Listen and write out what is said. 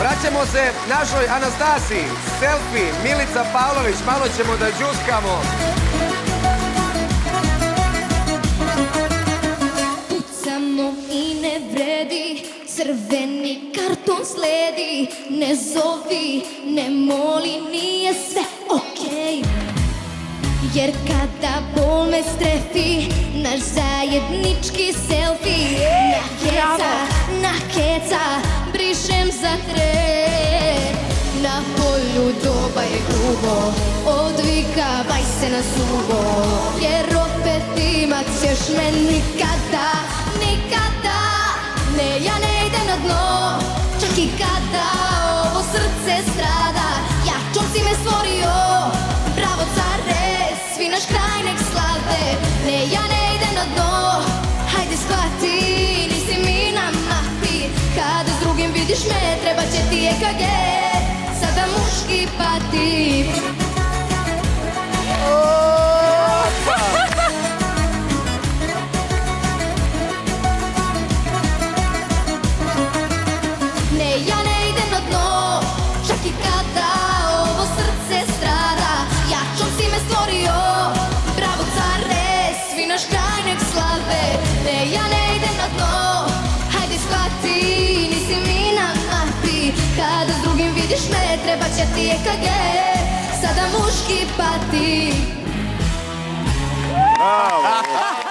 Vraćamo se našoj Anastasiji. Selfie, Milica Pavlović, malo ćemo da džuskamo. Pucamo i ne vredi, crveni karton sledi. Ne zovi, ne moli, nije sve okej. Jer kada bol me strefi, naš zajednički selfie. Na keca, brišem za tren. Na polju doba je grubo, odvikavaj se na zubo. Jer opet imat ćeš me nikada, nikada. Ne, ja ne idem na dno, čak i kada ovo srce strada. Jačom si me stvorio, bravo care, svi naš kraj nek slave. Ne, ja ne idem na dno, hajde shvati, nisi mi na mapi. Kada s drugim vidiš me, treba će ti EKG, sada muški pati. Ne, ja ne idem na dno, čak i kada ovo srce strada. Jačom si me stvorio, bravo care, svi naš kraj nek slave. Ne, ja ne idem na dno, hajde shvati, nisi mi na mapi. Kada s drugim vidiš me, treba će ti EKG, sada muški pati. Bravo!